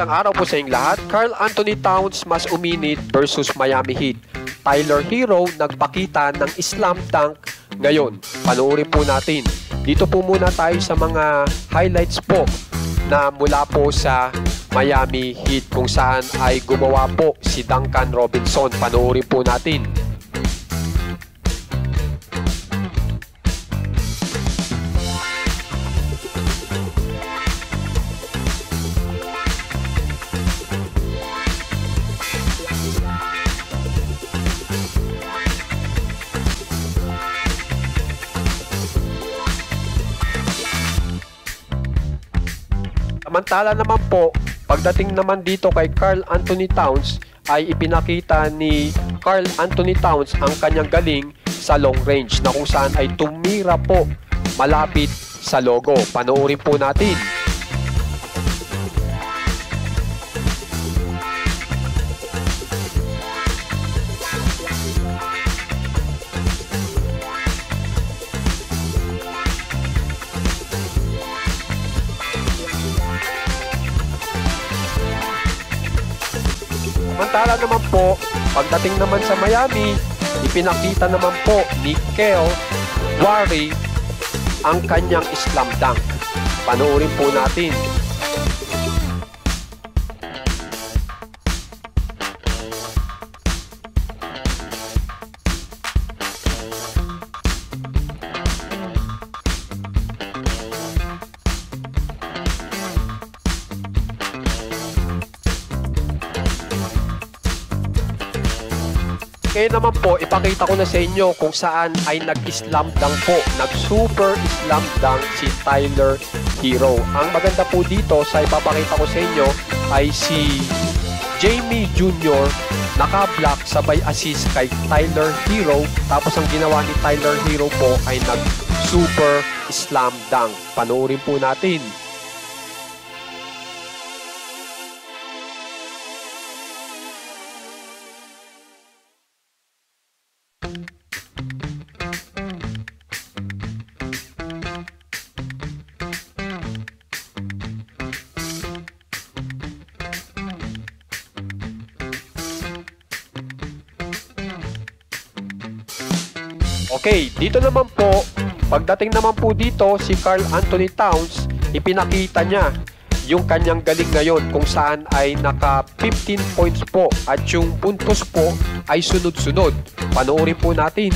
Magandang araw po sa inyong lahat. Karl Anthony Towns mas uminit versus Miami Heat. Tyler Herro nagpakita ng slam dunk ngayon. Panoorin po natin. Dito po muna tayo sa mga highlights po na mula po sa Miami Heat kung saan ay gumawa po si Duncan Robinson. Panoorin po natin. Samantala naman po, pagdating naman dito kay Karl Anthony Towns ay ipinakita ni Karl Anthony Towns ang kanyang galing sa long range na kung saan ay tumira po malapit sa logo. Panoorin po natin. Samantala naman po, pagdating naman sa Miami, ipinakita naman po ni Kyle Lowry ang kanyang slam dunk. Panoorin po natin. Kaya naman po, ipakita ko na sa inyo kung saan ay nag-slam dunk po, nag-super slam dunk si Tyler Herro. Ang maganda po dito sa ipapakita ko sa inyo ay si Jamie Jr. naka-block sabay assist kay Tyler Herro. Tapos ang ginawa ni Tyler Herro po ay nag-super slam dunk. Panoorin po natin. Okay, dito naman po, pagdating naman po dito si Karl Anthony Towns, ipinakita niya yung kanyang galing ngayon kung saan ay naka 15 points po at yung puntos po ay sunod-sunod. Panoorin po natin.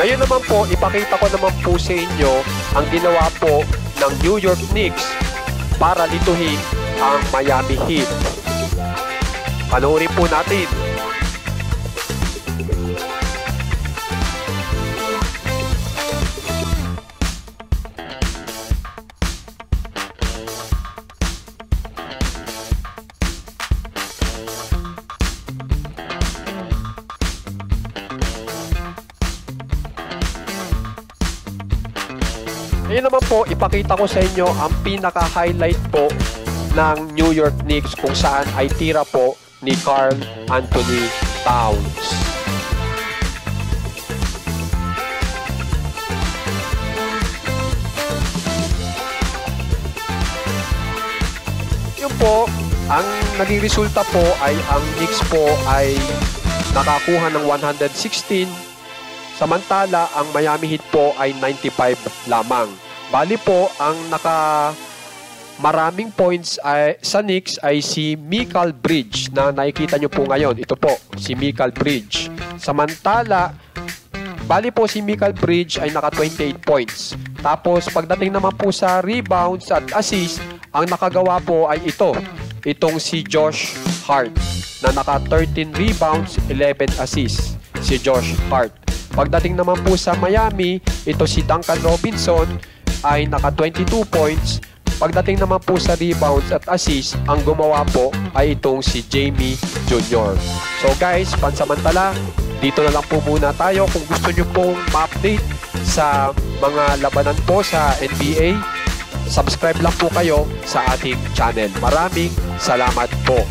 Ngayon naman po, ipakita ko naman po sa inyo ang ginawa po ng New York Knicks para lituhin ang Miami Heat. Panoorin po natin. Ngayon naman po, ipakita ko sa inyo ang pinaka-highlight po ng New York Knicks kung saan ay tira po ni Karl Anthony Towns. Yun po, ang naging resulta po ay ang Knicks po ay nakakuha ng 116. Samantala, ang Miami Heat po ay 95 lamang. Bali po, ang maraming points sa Knicks ay si Mikal Bridge na nakikita nyo po ngayon. Ito po, si Mikal Bridge. Samantala, Bali po si Michael Bridges ay naka 28 points. Tapos pagdating naman po sa rebounds at assist, ang nakagawa po ay itong si Josh Hart na naka 13 rebounds, 11 assists. Si Josh Hart. Pagdating naman po sa Miami, ito si Duncan Robinson ay naka 22 points. Pagdating naman po sa rebounds at assists, ang gumawa po ay itong si Jamie Jr. So guys, pansamantala, dito na lang po muna tayo. Kung gusto nyo pong ma-update sa mga labanan po sa NBA, subscribe lang po kayo sa ating channel. Maraming salamat po.